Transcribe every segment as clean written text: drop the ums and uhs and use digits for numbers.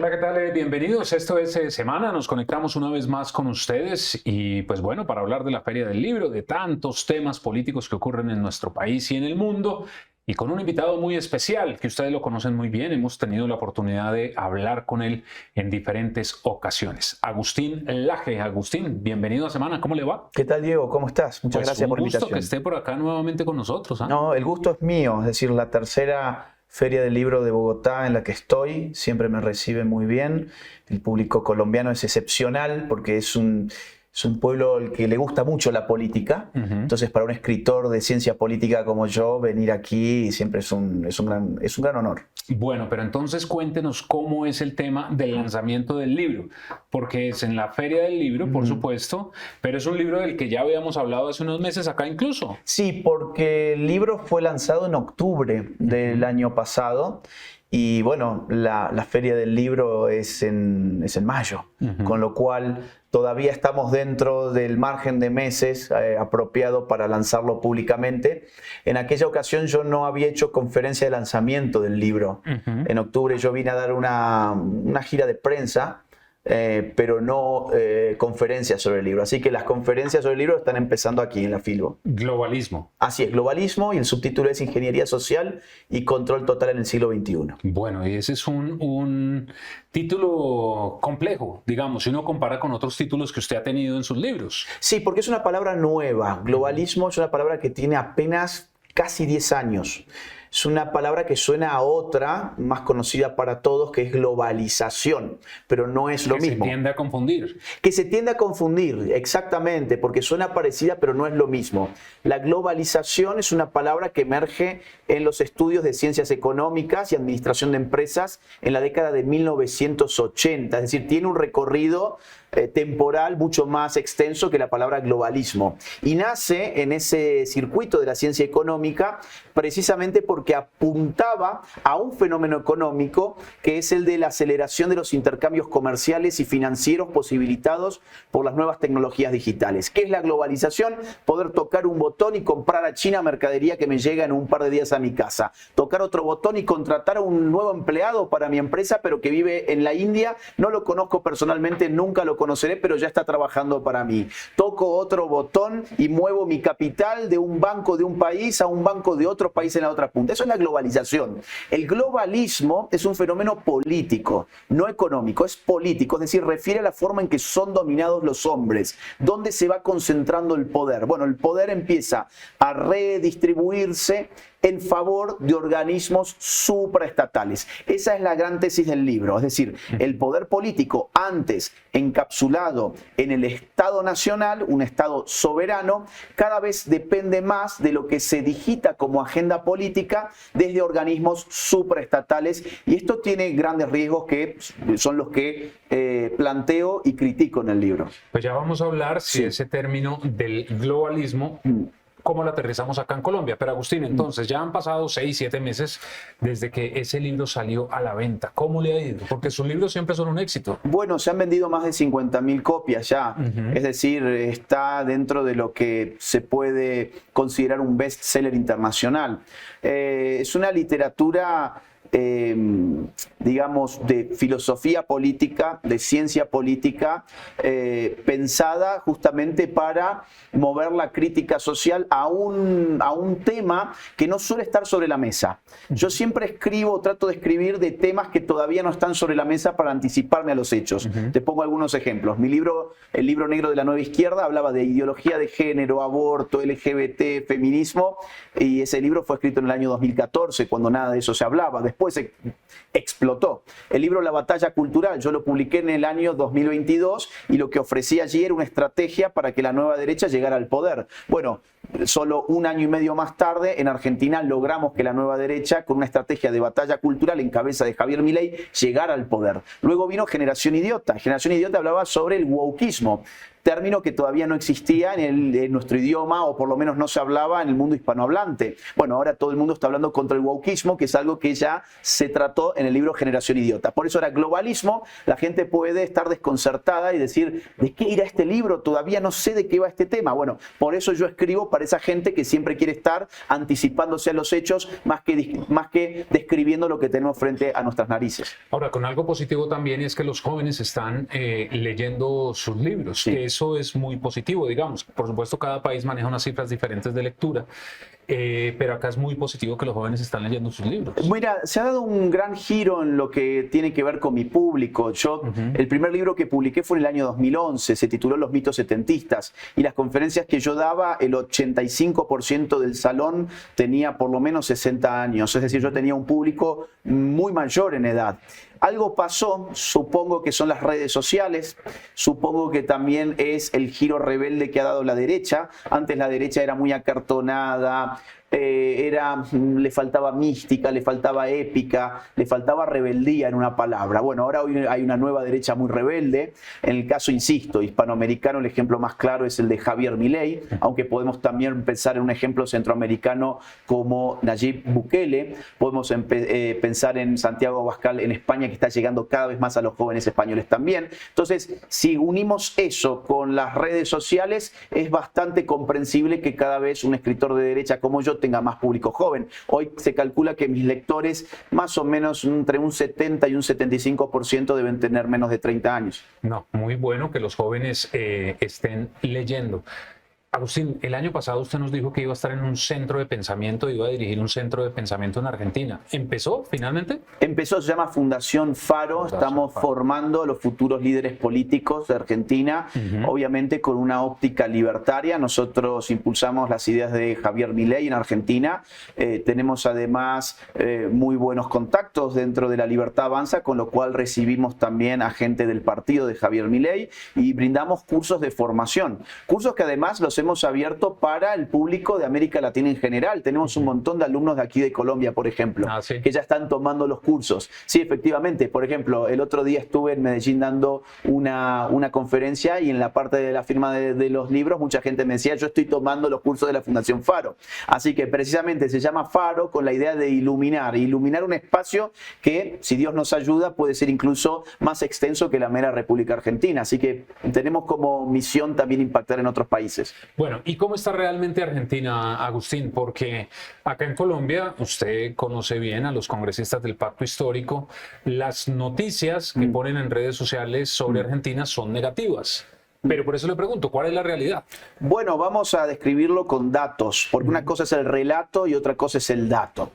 Hola, ¿qué tal? Bienvenidos. Esto es Semana. Nos conectamos una vez más con ustedes y pues bueno, para hablar de la Feria del Libro, de tantos temas políticos que ocurren en nuestro país y en el mundo y con un invitado muy especial que ustedes lo conocen muy bien. Hemos tenido la oportunidad de hablar con él en diferentes ocasiones. Agustín Laje. Agustín, bienvenido a Semana. ¿Cómo le va? ¿Qué tal, Diego? ¿Cómo estás? Muchas gracias por la invitación. Un gusto que esté por acá nuevamente con nosotros. No, el gusto es mío. Es decir, la tercera Feria del Libro de Bogotá en la que estoy, siempre me recibe muy bien. El público colombiano es excepcional porque es un pueblo al que le gusta mucho la política. Entonces, para un escritor de ciencia política como yo, venir aquí siempre es un gran honor. Bueno, pero entonces cuéntenos cómo es el tema del lanzamiento del libro, porque es en la Feria del Libro, por supuesto, pero es un libro del que ya habíamos hablado hace unos meses acá incluso. Sí, porque el libro fue lanzado en octubre del año pasado. Y bueno, la Feria del Libro es en mayo, con lo cual todavía estamos dentro del margen de meses apropiado para lanzarlo públicamente. En aquella ocasión yo no había hecho conferencia de lanzamiento del libro. En octubre yo vine a dar una gira de prensa, pero no conferencias sobre el libro. Así que las conferencias sobre el libro están empezando aquí en la Filbo. Globalismo. Así es, globalismo, y el subtítulo es Ingeniería Social y Control Total en el siglo XXI. Bueno, y ese es un título complejo, digamos, si uno compara con otros títulos que usted ha tenido en sus libros. Sí, porque es una palabra nueva. Globalismo es una palabra que tiene apenas casi 10 años. Es una palabra que suena a otra, más conocida para todos, que es globalización, pero no es lo mismo. Que se tiende a confundir. Que se tiende a confundir, exactamente, porque suena parecida, pero no es lo mismo. La globalización es una palabra que emerge en los estudios de ciencias económicas y administración de empresas en la década de 1980, es decir, tiene un recorrido temporal mucho más extenso que la palabra globalismo. Y nace en ese circuito de la ciencia económica precisamente porque apuntaba a un fenómeno económico que es el de la aceleración de los intercambios comerciales y financieros posibilitados por las nuevas tecnologías digitales. ¿Qué es la globalización? Poder tocar un botón y comprar a China mercadería que me llega en un par de días a mi casa. Tocar otro botón y contratar a un nuevo empleado para mi empresa, pero que vive en la India. No lo conozco personalmente, nunca lo conoceré, pero ya está trabajando para mí. Toco otro botón y muevo mi capital de un banco de un país a un banco de otro país en la otra punta. Eso es la globalización. El globalismo es un fenómeno político, no económico, es político, es decir, refiere a la forma en que son dominados los hombres, dónde se va concentrando el poder. Bueno, el poder empieza a redistribuirse en favor de organismos supraestatales. Esa es la gran tesis del libro, es decir, el poder político antes encapsulado en el Estado nacional, un Estado soberano, cada vez depende más de lo que se digita como agenda política desde organismos supraestatales, y esto tiene grandes riesgos que son los que planteo y critico en el libro. Pues ya vamos a hablar si ese término del globalismo cómo lo aterrizamos acá en Colombia. Pero Agustín, entonces ya han pasado 6, 7 meses desde que ese libro salió a la venta. ¿Cómo le ha ido? Porque sus libros siempre son un éxito. Bueno, se han vendido más de 50.000 copias ya. Es decir, está dentro de lo que se puede considerar un bestseller internacional. Es una literatura digamos, de filosofía política, de ciencia política, pensada justamente para mover la crítica social a un tema que no suele estar sobre la mesa. Yo siempre escribo, trato de escribir de temas que todavía no están sobre la mesa para anticiparme a los hechos. Te pongo algunos ejemplos. Mi libro, El libro negro de la nueva izquierda, hablaba de ideología de género, aborto, LGBT, feminismo, y ese libro fue escrito en el año 2014, cuando nada de eso se hablaba. Después explotó. El libro La batalla cultural, yo lo publiqué en el año 2022 y lo que ofrecía allí era una estrategia para que la nueva derecha llegara al poder. Bueno, solo un año y medio más tarde, en Argentina logramos que la nueva derecha, con una estrategia de batalla cultural en cabeza de Javier Milei, llegara al poder. Luego vino Generación Idiota. Generación Idiota hablaba sobre el wokeismo, término que todavía no existía en nuestro idioma, o por lo menos no se hablaba en el mundo hispanohablante. Bueno, ahora todo el mundo está hablando contra el wokeismo, que es algo que ya se trató en el libro Generación Idiota. Por eso era globalismo. La gente puede estar desconcertada y decir, ¿de qué irá este libro? Todavía no sé de qué va este tema. Bueno, por eso yo escribo para para esa gente que siempre quiere estar anticipándose a los hechos más que describiendo lo que tenemos frente a nuestras narices. Ahora, con algo positivo también es que los jóvenes están leyendo sus libros, Sí. que eso es muy positivo, digamos. Por supuesto, cada país maneja unas cifras diferentes de lectura, pero acá es muy positivo que los jóvenes están leyendo sus libros. Mira, se ha dado un gran giro en lo que tiene que ver con mi público. El primer libro que publiqué fue en el año 2011, se tituló Los mitos setentistas, y las conferencias que yo daba, el 85% del salón tenía por lo menos 60 años, es decir, yo tenía un público muy mayor en edad. Algo pasó, supongo que son las redes sociales, supongo que también es el giro rebelde que ha dado la derecha. Antes la derecha era muy acartonada, le faltaba mística, le faltaba épica, le faltaba rebeldía en una palabra. Bueno, ahora hoy hay una nueva derecha muy rebelde. En el caso, insisto, hispanoamericano, el ejemplo más claro es el de Javier Milei, aunque podemos también pensar en un ejemplo centroamericano como Nayib Bukele. Podemos pensar en Santiago Abascal en España, que está llegando cada vez más a los jóvenes españoles también. Entonces, si unimos eso con las redes sociales, es bastante comprensible que cada vez un escritor de derecha como yo tenga más público joven. Hoy se calcula que mis lectores, más o menos entre un 70 y un 75% deben tener menos de 30 años. No, muy bueno que los jóvenes estén leyendo. Agustín, el año pasado usted nos dijo que iba a estar en un centro de pensamiento, iba a dirigir un centro de pensamiento en Argentina. ¿Empezó finalmente? Empezó, se llama Fundación Faro. Estamos formando a los futuros líderes políticos de Argentina, obviamente con una óptica libertaria. Nosotros impulsamos las ideas de Javier Milei en Argentina. Tenemos además muy buenos contactos dentro de la Libertad Avanza, con lo cual recibimos también a gente del partido de Javier Milei y brindamos cursos de formación. Cursos que además los hemos abierto para el público de América Latina en general. Tenemos un montón de alumnos de aquí de Colombia, por ejemplo, ¿Sí? que ya están tomando los cursos. Sí, efectivamente. Por ejemplo, el otro día estuve en Medellín dando una conferencia y en la parte de la firma de los libros mucha gente me decía, yo estoy tomando los cursos de la Fundación Faro. Así que precisamente se llama Faro con la idea de iluminar un espacio que, si Dios nos ayuda, puede ser incluso más extenso que la mera República Argentina. Así que tenemos como misión también impactar en otros países. Bueno, ¿y cómo está realmente Argentina, Agustín? Porque acá en Colombia, usted conoce bien a los congresistas del Pacto Histórico, las noticias que ponen en redes sociales sobre Argentina son negativas. Pero por eso le pregunto, ¿cuál es la realidad? Bueno, vamos a describirlo con datos, porque una cosa es el relato y otra cosa es el dato.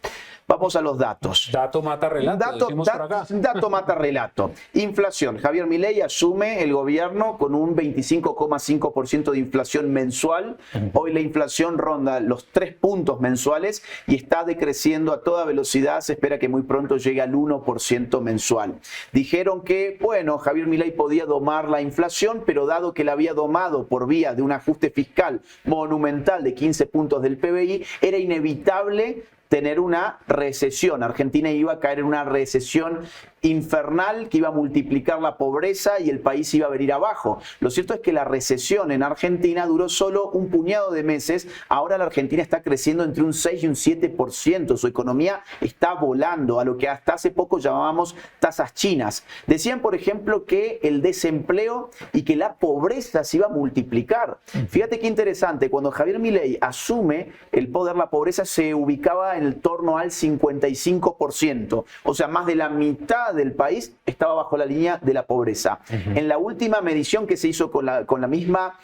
Vamos a los datos. Dato mata relato, decimos por acá. Dato mata relato. Inflación. Javier Milei asume el gobierno con un 25,5% de inflación mensual. Hoy la inflación ronda los 3 puntos mensuales y está decreciendo a toda velocidad. Se espera que muy pronto llegue al 1% mensual. Dijeron que, bueno, Javier Milei podía domar la inflación, pero dado que la había domado por vía de un ajuste fiscal monumental de 15 puntos del PBI, era inevitable tener una recesión. Argentina iba a caer en una recesión infernal que iba a multiplicar la pobreza y el país iba a venir abajo. Lo cierto es que la recesión en Argentina duró solo un puñado de meses. Ahora la Argentina está creciendo entre un 6 y un 7%. Su economía está volando a lo que hasta hace poco llamábamos tasas chinas. Decían, por ejemplo, que el desempleo y que la pobreza se iba a multiplicar. Fíjate qué interesante. Cuando Javier Milei asume el poder, la pobreza se ubicaba en torno al 55%. O sea, más de la mitad del país estaba bajo la línea de la pobreza. En la última medición que se hizo con la misma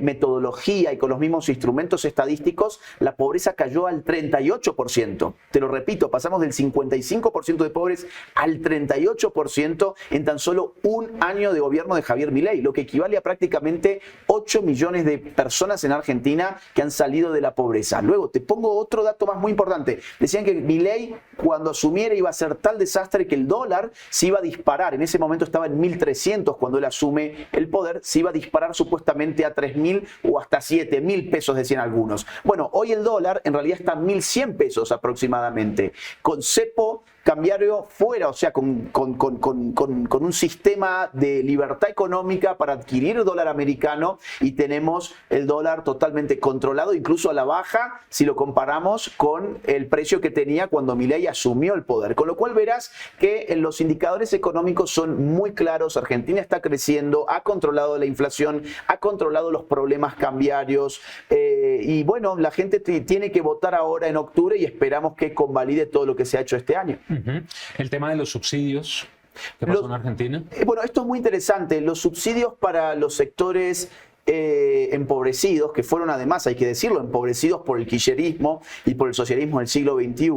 metodología y con los mismos instrumentos estadísticos, la pobreza cayó al 38%. Te lo repito, pasamos del 55% de pobres al 38% en tan solo un año de gobierno de Javier Milei, lo que equivale a prácticamente 8 millones de personas en Argentina que han salido de la pobreza. Luego, te pongo otro dato más muy importante. Decían que Milei, cuando asumiera, iba a ser tal desastre que el dólar se iba a disparar. En ese momento estaba en 1.300 cuando él asume el poder, se iba a disparar supuestamente a 3.000 o hasta 7.000 pesos, decían algunos. Bueno, hoy el dólar en realidad está en 1.100 pesos aproximadamente. Con cepo cambiario fuera, o sea, con un sistema de libertad económica para adquirir dólar americano, y tenemos el dólar totalmente controlado, incluso a la baja, si lo comparamos con el precio que tenía cuando Milei asumió el poder. Con lo cual verás que los indicadores económicos son muy claros. Argentina está creciendo, ha controlado la inflación, ha controlado los problemas cambiarios, y bueno, la gente tiene que votar ahora en octubre y esperamos que convalide todo lo que se ha hecho este año. El tema de los subsidios, ¿qué pasó en Argentina? Bueno, esto es muy interesante. Los subsidios para los sectores empobrecidos, que fueron además, hay que decirlo, empobrecidos por el kirchnerismo y por el socialismo del siglo XXI,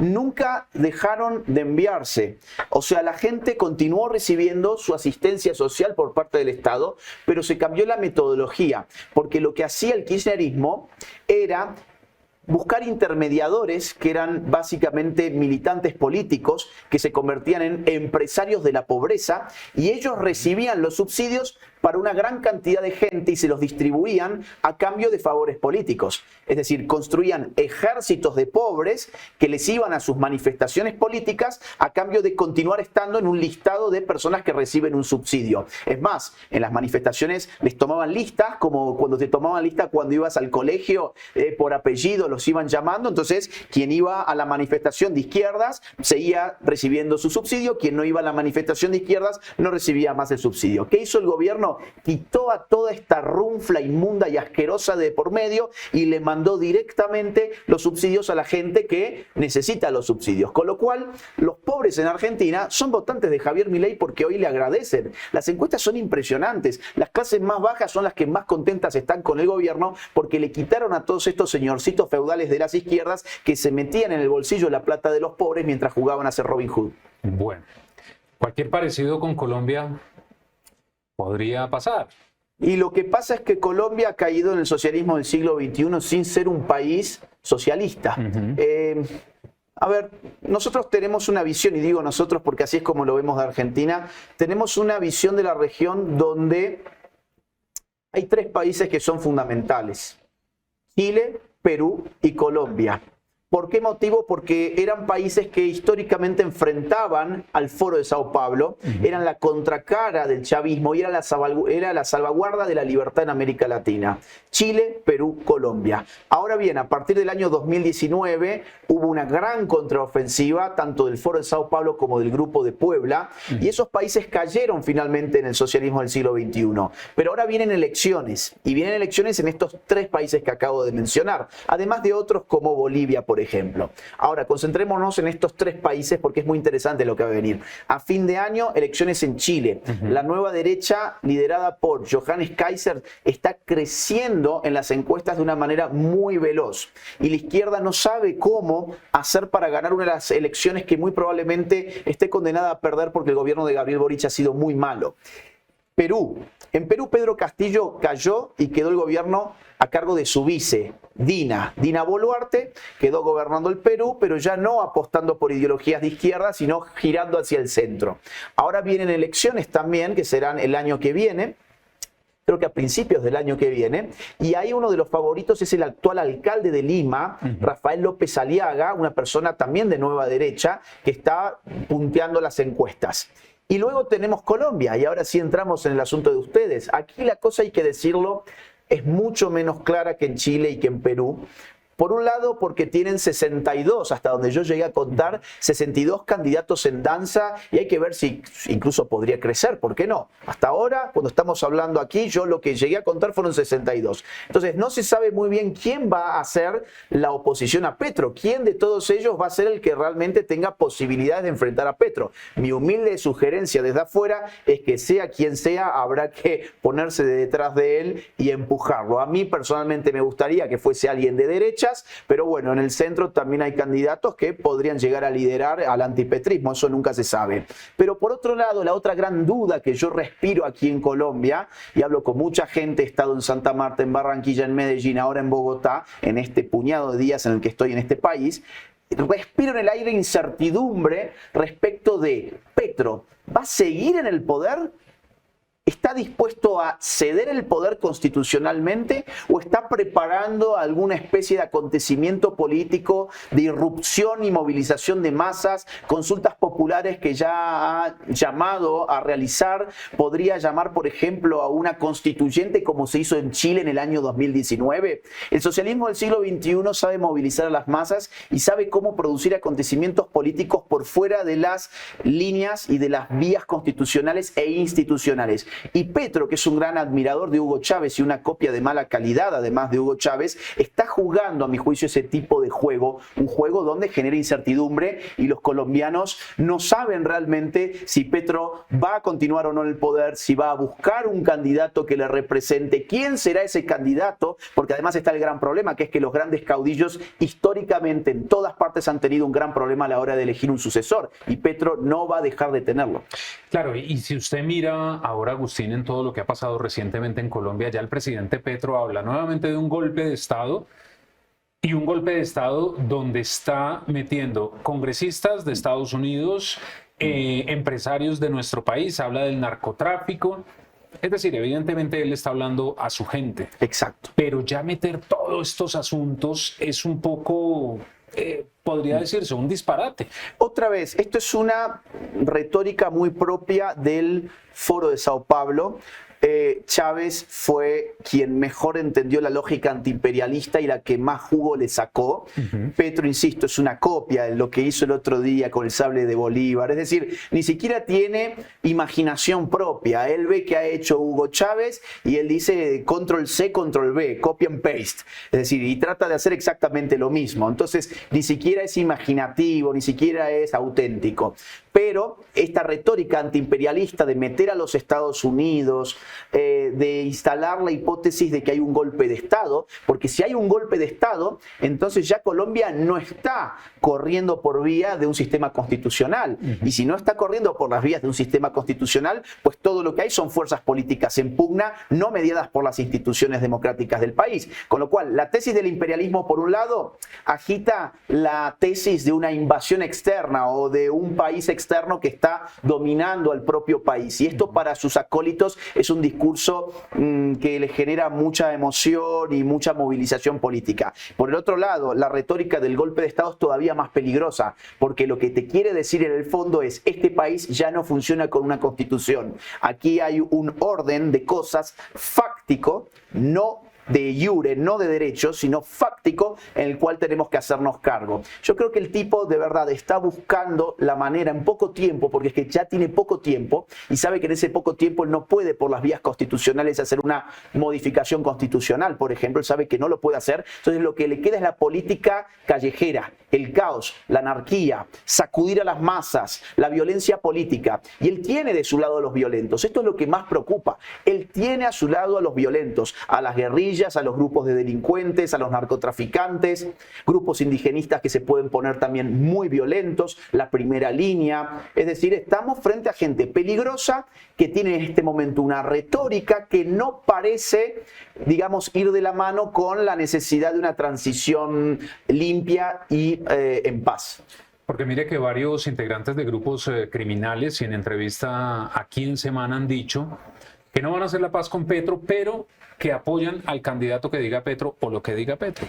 nunca dejaron de enviarse. O sea, la gente continuó recibiendo su asistencia social por parte del Estado, pero se cambió la metodología, porque lo que hacía el kirchnerismo era buscar intermediadores que eran básicamente militantes políticos que se convertían en empresarios de la pobreza, y ellos recibían los subsidios para una gran cantidad de gente y se los distribuían a cambio de favores políticos. Es decir, construían ejércitos de pobres que les iban a sus manifestaciones políticas a cambio de continuar estando en un listado de personas que reciben un subsidio. Es más, en las manifestaciones les tomaban listas, como cuando te tomaban lista cuando ibas al colegio por apellido, los iban llamando. Entonces, quien iba a la manifestación de izquierdas seguía recibiendo su subsidio, quien no iba a la manifestación de izquierdas no recibía más el subsidio. ¿Qué hizo el gobierno? Quitó a toda esta runfla inmunda y asquerosa de por medio y le mandó directamente los subsidios a la gente que necesita los subsidios. Con lo cual, los pobres en Argentina son votantes de Javier Milei porque hoy le agradecen. Las encuestas son impresionantes. Las clases más bajas son las que más contentas están con el gobierno porque le quitaron a todos estos señorcitos feudales de las izquierdas que se metían en el bolsillo la plata de los pobres mientras jugaban a ser Robin Hood. Bueno, cualquier parecido con Colombia podría pasar. Y lo que pasa es que Colombia ha caído en el socialismo del siglo XXI sin ser un país socialista. A ver, nosotros tenemos una visión, y digo nosotros porque así es como lo vemos de Argentina, tenemos una visión de la región donde hay tres países que son fundamentales: Chile, Perú y Colombia. ¿Por qué motivo? Porque eran países que históricamente enfrentaban al Foro de Sao Paulo, eran la contracara del chavismo y era la salvaguarda de la libertad en América Latina. Chile, Perú, Colombia. Ahora bien, a partir del año 2019 hubo una gran contraofensiva tanto del Foro de Sao Paulo como del Grupo de Puebla, y esos países cayeron finalmente en el socialismo del siglo XXI. Pero ahora vienen elecciones, y vienen elecciones en estos tres países que acabo de mencionar, además de otros como Bolivia, por ejemplo. Ahora, concentrémonos en estos tres países porque es muy interesante lo que va a venir. A fin de año, elecciones en Chile. La nueva derecha, liderada por Johannes Kaiser, está creciendo en las encuestas de una manera muy veloz. Y la izquierda no sabe cómo hacer para ganar una de las elecciones que muy probablemente esté condenada a perder porque el gobierno de Gabriel Boric ha sido muy malo. Perú. En Perú, Pedro Castillo cayó y quedó el gobierno a cargo de su vice, Dina Boluarte, quedó gobernando el Perú, pero ya no apostando por ideologías de izquierda, sino girando hacia el centro. Ahora vienen elecciones también, que serán el año que viene, creo que a principios del año que viene, y ahí uno de los favoritos es el actual alcalde de Lima, Rafael López Aliaga, una persona también de nueva derecha, que está punteando las encuestas. Y luego tenemos Colombia, y ahora sí entramos en el asunto de ustedes. Aquí la cosa, hay que decirlo, es mucho menos clara que en Chile y que en Perú. Por un lado, porque tienen 62, hasta donde yo llegué a contar, 62 candidatos en danza, y hay que ver si incluso podría crecer, ¿por qué no? Hasta ahora, cuando estamos hablando aquí, yo lo que llegué a contar fueron 62. Entonces, no se sabe muy bien quién va a ser la oposición a Petro, quién de todos ellos va a ser el que realmente tenga posibilidades de enfrentar a Petro. Mi humilde sugerencia desde afuera es que sea quien sea, habrá que ponerse detrás de él y empujarlo. A mí personalmente me gustaría que fuese alguien de derecha, pero bueno, en el centro también hay candidatos que podrían llegar a liderar al antipetrismo, eso nunca se sabe. Pero por otro lado, la otra gran duda que yo respiro aquí en Colombia, y hablo con mucha gente, he estado en Santa Marta, en Barranquilla, en Medellín, ahora en Bogotá, en este puñado de días en el que estoy en este país, respiro en el aire incertidumbre respecto de Petro. ¿Va a seguir en el poder? ¿está dispuesto a ceder el poder constitucionalmente o está preparando alguna especie de acontecimiento político de irrupción y movilización de masas, consultas populares que ya ha llamado a realizar? Podría llamar, por ejemplo, a una constituyente como se hizo en Chile en el año 2019. El socialismo del siglo XXI sabe movilizar a las masas y sabe cómo producir acontecimientos políticos por fuera de las líneas y de las vías constitucionales e institucionales. Y Petro, que es un gran admirador de Hugo Chávez y una copia de mala calidad, además de Hugo Chávez, está jugando, a mi juicio, ese tipo de juego, un juego donde genera incertidumbre y los colombianos no saben realmente si Petro va a continuar o no en el poder, si va a buscar un candidato que le represente, quién será ese candidato, porque además está el gran problema, que es que los grandes caudillos históricamente en todas partes han tenido un gran problema a la hora de elegir un sucesor y Petro no va a dejar de tenerlo. Claro, y si usted mira ahora, Agustín, en todo lo que ha pasado recientemente en Colombia, ya el presidente Petro habla nuevamente de un golpe de Estado, y un golpe de Estado donde está metiendo congresistas de Estados Unidos, empresarios de nuestro país, habla del narcotráfico. Es decir, evidentemente él está hablando a su gente. Exacto. Pero ya meter todos estos asuntos es un poco, podría decirse, un disparate. Otra vez, esto es una retórica muy propia del Foro de Sao Paulo. Chávez fue quien mejor entendió la lógica antiimperialista y la que más jugo le sacó. Petro, insisto, es una copia de lo que hizo el otro día con el sable de Bolívar. Es decir, ni siquiera tiene imaginación propia. Él ve que ha hecho Hugo Chávez y él dice control C, control V, copy and paste. Es decir, y trata de hacer exactamente lo mismo. Entonces, ni siquiera es imaginativo, ni siquiera es auténtico. Pero esta retórica antiimperialista de meter a los Estados Unidos, de instalar la hipótesis de que hay un golpe de Estado, porque si hay un golpe de Estado, entonces ya Colombia no está corriendo por vía de un sistema constitucional. Y si no está corriendo por las vías de un sistema constitucional, pues todo lo que hay son fuerzas políticas en pugna, no mediadas por las instituciones democráticas del país. Con lo cual, la tesis del imperialismo, por un lado, agita la tesis de una invasión externa o de un país externo que está dominando al propio país. Y esto para sus acólitos es un discurso que les genera mucha emoción y mucha movilización política. Por el otro lado, la retórica del golpe de Estado es todavía más peligrosa, porque lo que te quiere decir en el fondo es: este país ya no funciona con una constitución. Aquí hay un orden de cosas fáctico, no de iure, no de derecho, sino fáctico, en el cual tenemos que hacernos cargo. Yo creo que el tipo de verdad está buscando la manera en poco tiempo, porque es que ya tiene poco tiempo y sabe que en ese poco tiempo él no puede por las vías constitucionales hacer una modificación constitucional, por ejemplo. Él sabe que no lo puede hacer, entonces lo que le queda es la política callejera, el caos, la anarquía, sacudir a las masas, la violencia política, y él tiene de su lado a los violentos. Esto es lo que más preocupa. Él tiene a su lado a los violentos, a las guerrillas, a los grupos de delincuentes, a los narcotraficantes, grupos indigenistas que se pueden poner también muy violentos, la primera línea. Es decir, estamos frente a gente peligrosa que tiene en este momento una retórica que no parece, digamos, ir de la mano con la necesidad de una transición limpia y en paz. Porque mire que varios integrantes de grupos criminales, y en entrevista aquí en Semana, han dicho que no van a hacer la paz con Petro, pero que apoyan al candidato que diga Petro o lo que diga Petro.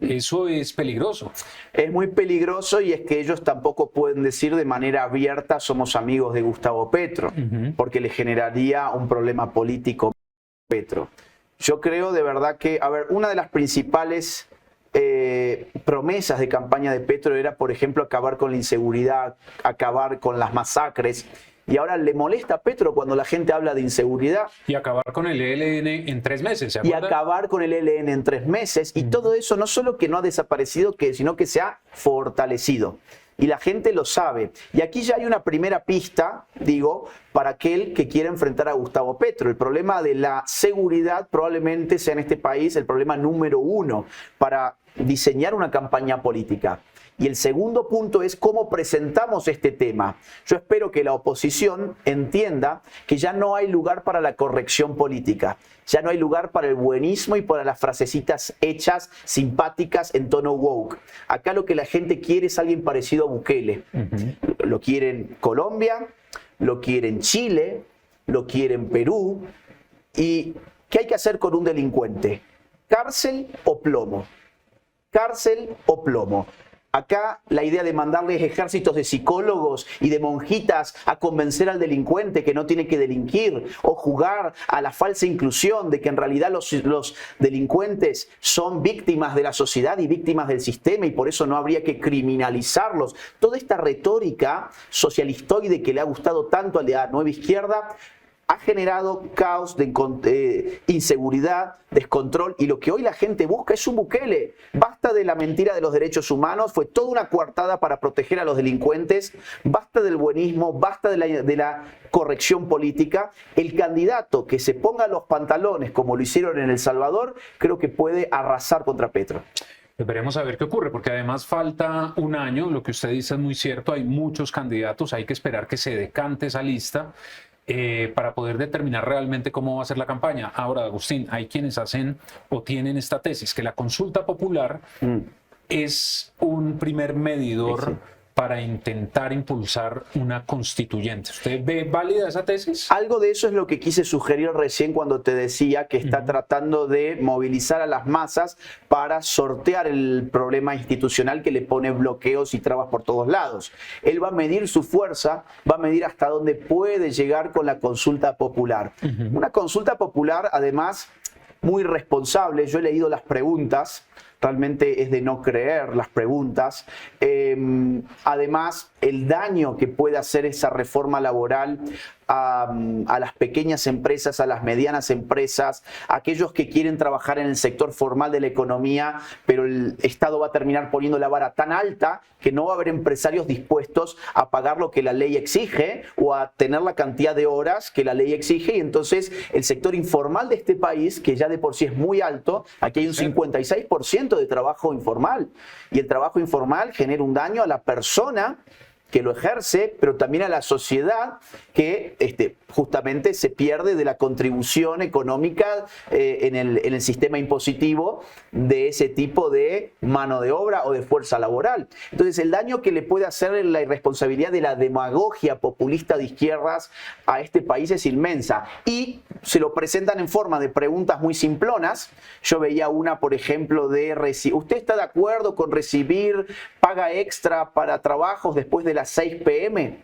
Eso es peligroso. Es muy peligroso, y es que ellos tampoco pueden decir de manera abierta somos amigos de Gustavo Petro, porque le generaría un problema político a Petro. Yo creo de verdad que, a ver, una de las principales promesas de campaña de Petro era, por ejemplo, acabar con la inseguridad, acabar con las masacres. Y ahora le molesta a Petro cuando la gente habla de inseguridad. Y acabar con el ELN en 3 meses, ¿se acuerda? Y acabar con el ELN en 3 meses. Y todo eso no solo que no ha desaparecido, sino que se ha fortalecido. Y la gente lo sabe. Y aquí ya hay una primera pista, digo, para aquel que quiere enfrentar a Gustavo Petro. El problema de la seguridad probablemente sea en este país el problema número 1 para diseñar una campaña política. Y el segundo punto es cómo presentamos este tema. Yo espero que la oposición entienda que ya no hay lugar para la corrección política, ya no hay lugar para el buenismo y para las frasecitas hechas, simpáticas, en tono woke. Acá lo que la gente quiere es alguien parecido a Bukele. Lo quiere en Colombia, lo quiere en Chile, lo quiere en Perú. ¿Y qué hay que hacer con un delincuente? ¿Cárcel o plomo? Cárcel o plomo. Acá la idea de mandarles ejércitos de psicólogos y de monjitas a convencer al delincuente que no tiene que delinquir, o jugar a la falsa inclusión de que en realidad los delincuentes son víctimas de la sociedad y víctimas del sistema y por eso no habría que criminalizarlos. Toda esta retórica socialistoide que le ha gustado tanto a la nueva izquierda ha generado caos, inseguridad, descontrol, y lo que hoy la gente busca es un Bukele. Basta de la mentira de los derechos humanos, fue toda una coartada para proteger a los delincuentes, basta del buenismo, basta de la corrección política. El candidato que se ponga los pantalones como lo hicieron en El Salvador, creo que puede arrasar contra Petro. Veremos a ver qué ocurre, porque además falta un año, lo que usted dice es muy cierto, hay muchos candidatos, hay que esperar que se decante esa lista. Para poder determinar realmente cómo va a ser la campaña. Ahora, Agustín, hay quienes hacen o tienen esta tesis, que la consulta popular es un primer medidor Sí. para intentar impulsar una constituyente. ¿Usted ve válida esa tesis? Algo de eso es lo que quise sugerir recién cuando te decía que está tratando de movilizar a las masas para sortear el problema institucional que le pone bloqueos y trabas por todos lados. Él va a medir su fuerza, va a medir hasta dónde puede llegar con la consulta popular. Una consulta popular, además, muy responsable. Yo he leído las preguntas. Realmente es de no creer las preguntas. Además, el daño que puede hacer esa reforma laboral a las pequeñas empresas, a las medianas empresas, a aquellos que quieren trabajar en el sector formal de la economía, pero el Estado va a terminar poniendo la vara tan alta que no va a haber empresarios dispuestos a pagar lo que la ley exige o a tener la cantidad de horas que la ley exige, y entonces el sector informal de este país, que ya de por sí es muy alto, aquí hay un 56% de trabajo informal, y el trabajo informal genera un daño a la persona que lo ejerce, pero también a la sociedad que justamente se pierde de la contribución económica en el sistema impositivo de ese tipo de mano de obra o de fuerza laboral. Entonces, el daño que le puede hacer la irresponsabilidad de la demagogia populista de izquierdas a este país es inmensa. Y se lo presentan en forma de preguntas muy simplonas. Yo veía una, por ejemplo, de ¿usted está de acuerdo con recibir paga extra para trabajos después de las 6 p.m.?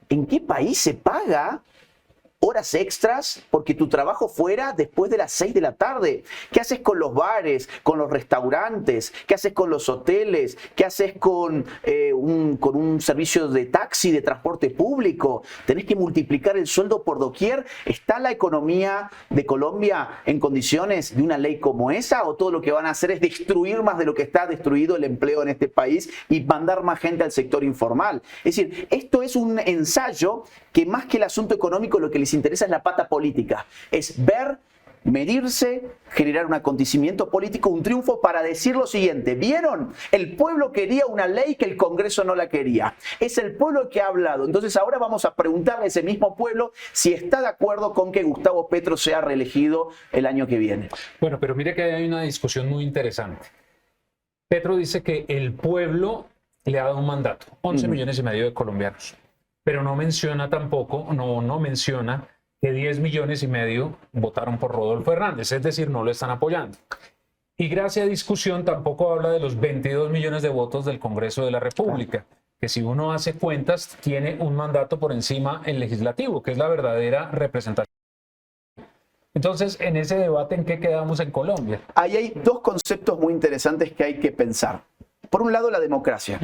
¿En qué país se paga horas extras porque tu trabajo fuera después de las 6 de la tarde? ¿Qué haces con los bares, con los restaurantes? ¿Qué haces con los hoteles? ¿Qué haces con un servicio de taxi, de transporte público? ¿Tenés que multiplicar el sueldo por doquier? ¿Está la economía de Colombia en condiciones de una ley como esa? ¿O todo lo que van a hacer es destruir más de lo que está destruido el empleo en este país y mandar más gente al sector informal? Es decir, esto es un ensayo que, más que el asunto económico, lo que les interesa es la pata política. Es ver, medirse, generar un acontecimiento político, un triunfo para decir lo siguiente: ¿vieron? El pueblo quería una ley que el Congreso no la quería. Es el pueblo el que ha hablado. Entonces ahora vamos a preguntarle a ese mismo pueblo si está de acuerdo con que Gustavo Petro sea reelegido el año que viene. Bueno, pero mire que hay una discusión muy interesante. Petro dice que el pueblo le ha dado un mandato, 11 millones y medio de colombianos. Pero no menciona tampoco, no menciona que 10 millones y medio votaron por Rodolfo Hernández, es decir, no lo están apoyando. Y gracias a discusión tampoco habla de los 22 millones de votos del Congreso de la República, que si uno hace cuentas tiene un mandato por encima el legislativo, que es la verdadera representación. Entonces, en ese debate, ¿en qué quedamos en Colombia? Ahí hay dos conceptos muy interesantes que hay que pensar. Por un lado, la democracia,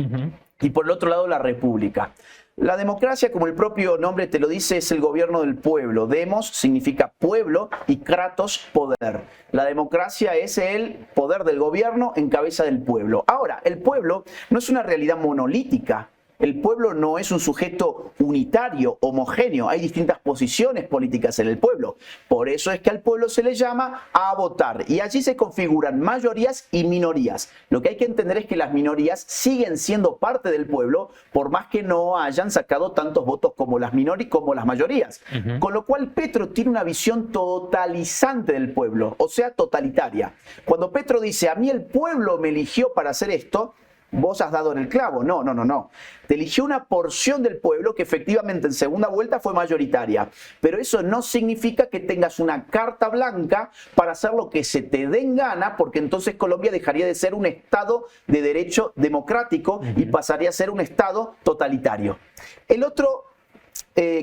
y por el otro lado, la república. La democracia, como el propio nombre te lo dice, es el gobierno del pueblo. Demos significa pueblo y kratos, poder. La democracia es el poder del gobierno en cabeza del pueblo. Ahora, el pueblo no es una realidad monolítica. El pueblo no es un sujeto unitario, homogéneo. Hay distintas posiciones políticas en el pueblo. Por eso es que al pueblo se le llama a votar. Y allí se configuran mayorías y minorías. Lo que hay que entender es que las minorías siguen siendo parte del pueblo, por más que no hayan sacado tantos votos como las mayorías. Con lo cual Petro tiene una visión totalizante del pueblo, o sea, totalitaria. Cuando Petro dice, a mí el pueblo me eligió para hacer esto, vos has dado en el clavo. No, no, no, no. Te eligió una porción del pueblo que efectivamente en segunda vuelta fue mayoritaria. Pero eso no significa que tengas una carta blanca para hacer lo que se te dé en gana, porque entonces Colombia dejaría de ser un Estado de derecho democrático y pasaría a ser un Estado totalitario. El otro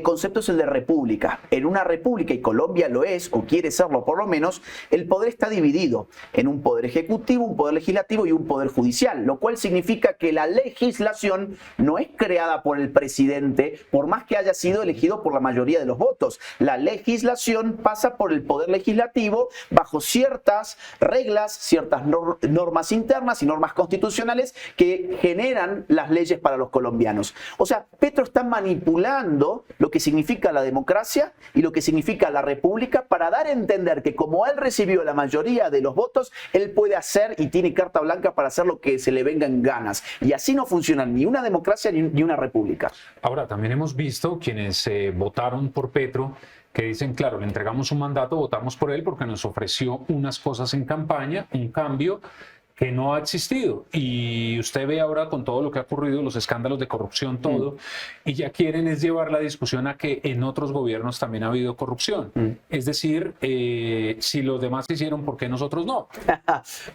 concepto es el de república. En una república, y Colombia lo es, o quiere serlo por lo menos, el poder está dividido en un poder ejecutivo, un poder legislativo y un poder judicial, lo cual significa que la legislación no es creada por el presidente, por más que haya sido elegido por la mayoría de los votos. La legislación pasa por el poder legislativo bajo ciertas reglas, ciertas normas internas y normas constitucionales que generan las leyes para los colombianos. O sea, Petro está manipulando lo que significa la democracia y lo que significa la república para dar a entender que como él recibió la mayoría de los votos, él puede hacer y tiene carta blanca para hacer lo que se le venga en ganas. Y así no funciona ni una democracia ni una república. Ahora, también hemos visto quienes votaron por Petro que dicen, claro, le entregamos un mandato, votamos por él porque nos ofreció unas cosas en campaña, un cambio que no ha existido. Y usted ve ahora con todo lo que ha ocurrido, los escándalos de corrupción, todo, y ya quieren es llevar la discusión a que en otros gobiernos también ha habido corrupción. Es decir, si los demás hicieron, ¿por qué nosotros no?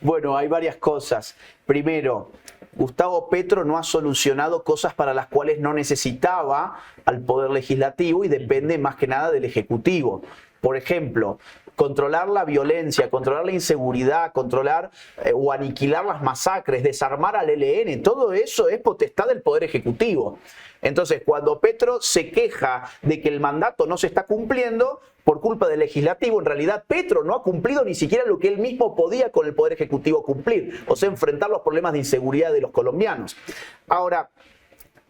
Bueno, hay varias cosas. Primero, Gustavo Petro no ha solucionado cosas para las cuales no necesitaba al Poder Legislativo y depende más que nada del Ejecutivo. Por ejemplo, controlar la violencia, controlar la inseguridad, controlar o aniquilar las masacres, desarmar al ELN, todo eso es potestad del Poder Ejecutivo. Entonces, cuando Petro se queja de que el mandato no se está cumpliendo por culpa del legislativo, en realidad Petro no ha cumplido ni siquiera lo que él mismo podía con el Poder Ejecutivo cumplir, o sea, enfrentar los problemas de inseguridad de los colombianos. Ahora,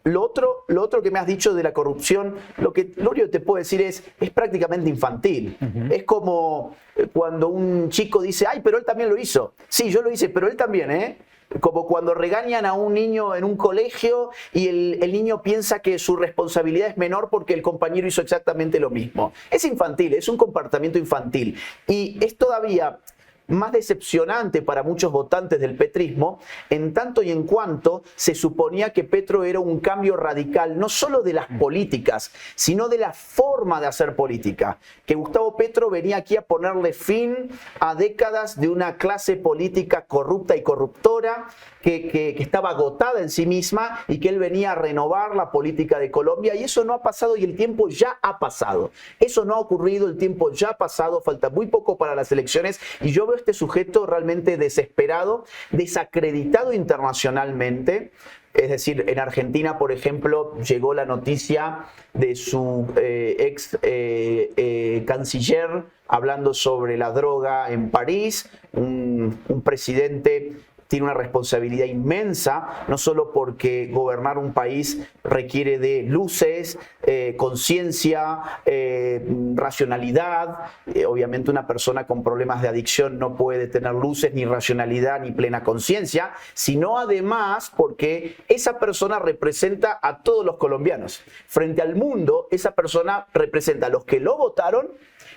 lo otro que me has dicho de la corrupción, lo único que te puedo decir es prácticamente infantil. Es como cuando un chico dice, ay, pero él también lo hizo. Sí, yo lo hice, pero él también, ¿eh? Como cuando regañan a un niño en un colegio y el niño piensa que su responsabilidad es menor porque el compañero hizo exactamente lo mismo. Es infantil, es un comportamiento infantil. Y es todavía más decepcionante para muchos votantes del petrismo, en tanto y en cuanto se suponía que Petro era un cambio radical, no solo de las políticas, sino de la forma de hacer política. Que Gustavo Petro venía aquí a ponerle fin a décadas de una clase política corrupta y corruptora, que estaba agotada en sí misma y que él venía a renovar la política de Colombia, y eso no ha pasado y el tiempo ya ha pasado. Eso no ha ocurrido, el tiempo ya ha pasado, falta muy poco para las elecciones y yo veo este sujeto realmente desesperado, desacreditado internacionalmente. Es decir, en Argentina, por ejemplo, llegó la noticia de su ex canciller hablando sobre la droga en París, un presidente tiene una responsabilidad inmensa, no solo porque gobernar un país requiere de luces, conciencia, racionalidad. Obviamente una persona con problemas de adicción no puede tener luces, ni racionalidad, ni plena conciencia, sino además porque esa persona representa a todos los colombianos. Frente al mundo, esa persona representa a los que lo votaron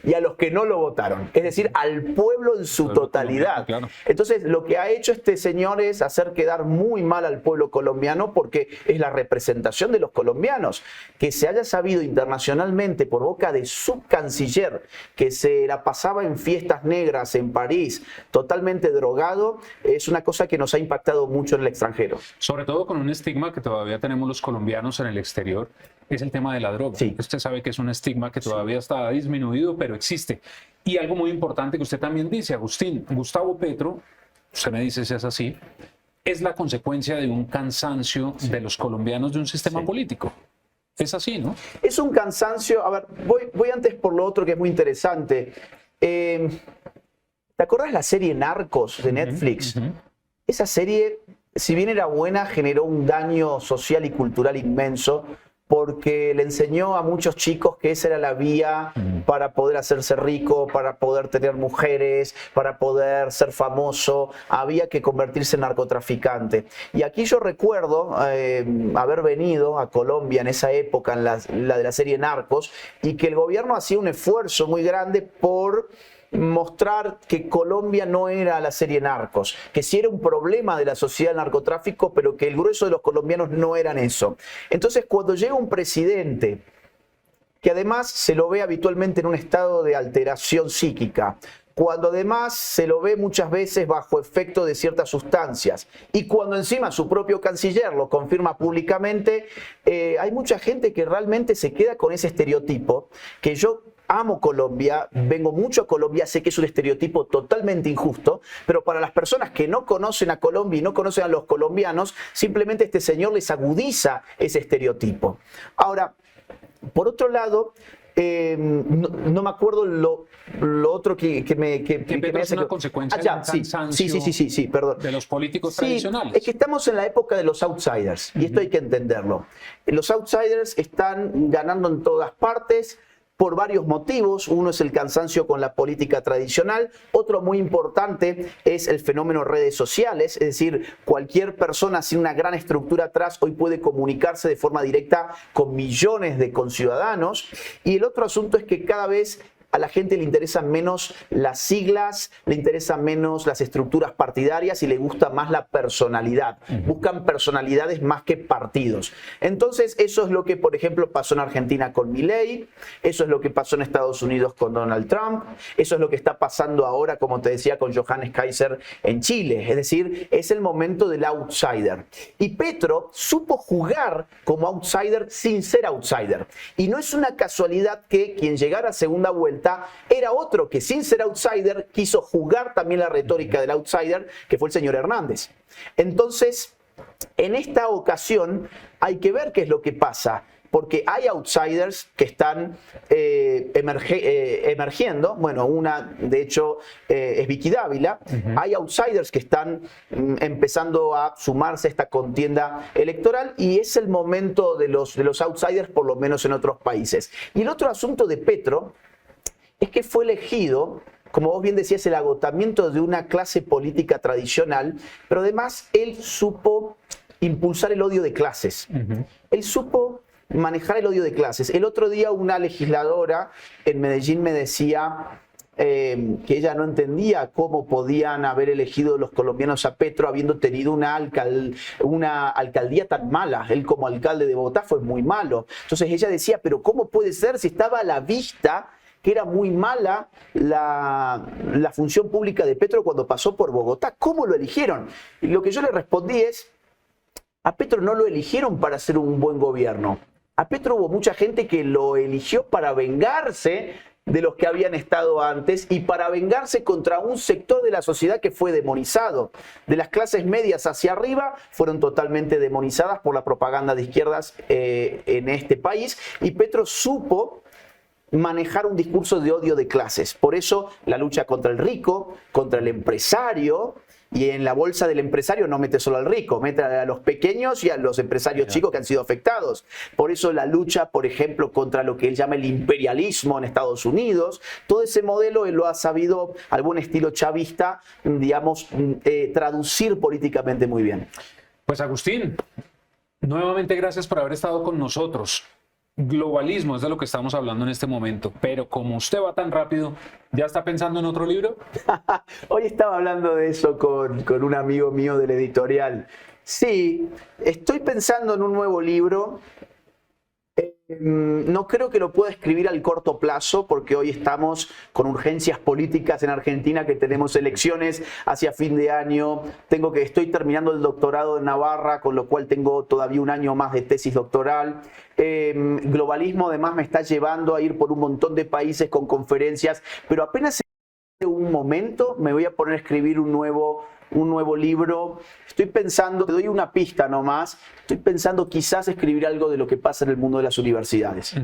y a los que no lo votaron, es decir, al pueblo en su totalidad. Claro. Entonces, lo que ha hecho este señor es hacer quedar muy mal al pueblo colombiano porque es la representación de los colombianos. Que se haya sabido internacionalmente por boca de su canciller que se la pasaba en fiestas negras en París, totalmente drogado, es una cosa que nos ha impactado mucho en el extranjero. Sobre todo con un estigma que todavía tenemos los colombianos en el exterior, es el tema de la droga. Sí. Usted sabe que es un estigma que todavía está disminuido, pero existe. Y algo muy importante que usted también dice, Agustín, Gustavo Petro, usted me dice si es así, es la consecuencia de un cansancio de los colombianos de un sistema político. Es así, ¿no? Es un cansancio. A ver, voy antes por lo otro que es muy interesante. ¿Te acuerdas la serie Narcos de Netflix? Esa serie, si bien era buena, generó un daño social y cultural inmenso, porque le enseñó a muchos chicos que esa era la vía para poder hacerse rico, para poder tener mujeres, para poder ser famoso. Había que convertirse en narcotraficante. Y aquí yo recuerdo haber venido a Colombia en esa época, en la de la serie Narcos, y que el gobierno hacía un esfuerzo muy grande por mostrar que Colombia no era la serie Narcos, que sí era un problema de la sociedad del narcotráfico, pero que el grueso de los colombianos no eran eso. Entonces, cuando llega un presidente que además se lo ve habitualmente en un estado de alteración psíquica, cuando además se lo ve muchas veces bajo efecto de ciertas sustancias y cuando encima su propio canciller lo confirma públicamente, hay mucha gente que realmente se queda con ese estereotipo que yo amo Colombia, vengo mucho a Colombia, sé que es un estereotipo totalmente injusto, pero para las personas que no conocen a Colombia y no conocen a los colombianos, simplemente este señor les agudiza ese estereotipo. Ahora, por otro lado, no me acuerdo lo otro que me hace una consecuencia del cansancio sí, perdón. De los políticos tradicionales. Es que estamos en la época de los outsiders, y esto hay que entenderlo. Los outsiders están ganando en todas partes por varios motivos. Uno es el cansancio con la política tradicional, otro muy importante es el fenómeno redes sociales, es decir, cualquier persona sin una gran estructura atrás hoy puede comunicarse de forma directa con millones de conciudadanos. Y el otro asunto es que cada vez a la gente le interesan menos las siglas, le interesan menos las estructuras partidarias y le gusta más la personalidad. Buscan personalidades más que partidos. Entonces, eso es lo que, por ejemplo, pasó en Argentina con Milei, eso es lo que pasó en Estados Unidos con Donald Trump, eso es lo que está pasando ahora, como te decía, con Johannes Kaiser en Chile. Es decir, es el momento del outsider. Y Petro supo jugar como outsider sin ser outsider. Y no es una casualidad que quien llegara a segunda vuelta era otro que sin ser outsider quiso jugar también la retórica del outsider, que fue el señor Hernández. Entonces, en esta ocasión hay que ver qué es lo que pasa, porque hay outsiders que están emergiendo. Bueno, una de hecho es Vicky Dávila. Hay outsiders que están empezando a sumarse a esta contienda electoral y es el momento de los outsiders, por lo menos en otros países. Y el otro asunto de Petro es que fue elegido, como vos bien decías, el agotamiento de una clase política tradicional, pero además él supo impulsar el odio de clases. Él supo manejar el odio de clases. El otro día una legisladora en Medellín me decía que ella no entendía cómo podían haber elegido los colombianos a Petro habiendo tenido una alcaldía tan mala. Él como alcalde de Bogotá fue muy malo. Entonces ella decía, pero ¿cómo puede ser si estaba a la vista que era muy mala la función pública de Petro cuando pasó por Bogotá? ¿Cómo lo eligieron? Y lo que yo le respondí es, a Petro no lo eligieron para hacer un buen gobierno. A Petro hubo mucha gente que lo eligió para vengarse de los que habían estado antes y para vengarse contra un sector de la sociedad que fue demonizado. De las clases medias hacia arriba fueron totalmente demonizadas por la propaganda de izquierdas en este país, y Petro supo manejar un discurso de odio de clases. Por eso la lucha contra el rico, contra el empresario, y en la bolsa del empresario no mete solo al rico, mete a los pequeños y a los empresarios chicos que han sido afectados. Por eso la lucha, por ejemplo, contra lo que él llama el imperialismo en Estados Unidos, todo ese modelo él lo ha sabido, al buen estilo chavista, digamos, traducir políticamente muy bien. Pues Agustín, nuevamente gracias por haber estado con nosotros. Globalismo es de lo que estamos hablando en este momento, pero como usted va tan rápido, ¿ya está pensando en otro libro? Hoy estaba hablando de eso con un amigo mío del editorial. Sí, estoy pensando en un nuevo libro. No creo que lo pueda escribir al corto plazo porque hoy estamos con urgencias políticas en Argentina, que tenemos elecciones hacia fin de año. Estoy terminando el doctorado en Navarra, con lo cual tengo todavía un año más de tesis doctoral. Globalismo además me está llevando a ir por un montón de países con conferencias, pero apenas en un momento me voy a poner a escribir un nuevo libro. Estoy pensando, te doy una pista nomás, estoy pensando quizás escribir algo de lo que pasa en el mundo de las universidades.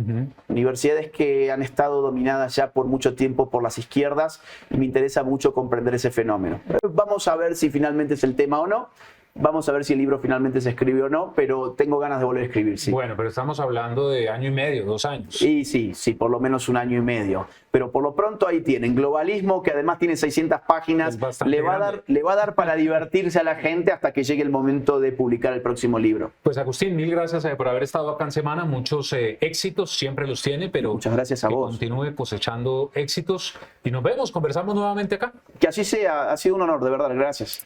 Universidades que han estado dominadas ya por mucho tiempo por las izquierdas, y me interesa mucho comprender ese fenómeno. Vamos a ver si finalmente es el tema o no, Vamos a ver si el libro finalmente se escribe o no, pero tengo ganas de volver a escribir, sí. Bueno, pero estamos hablando de año y medio, 2 años. Y sí, por lo menos 1 año y medio. Pero por lo pronto ahí tienen Globalismo, que además tiene 600 páginas. Le va a dar para divertirse a la gente hasta que llegue el momento de publicar el próximo libro. Pues Agustín, mil gracias por haber estado acá en Semana. Muchos éxitos, siempre los tiene, pero muchas gracias a vos. Continúe cosechando éxitos y nos vemos, conversamos nuevamente acá. Que así sea, ha sido un honor, de verdad, gracias.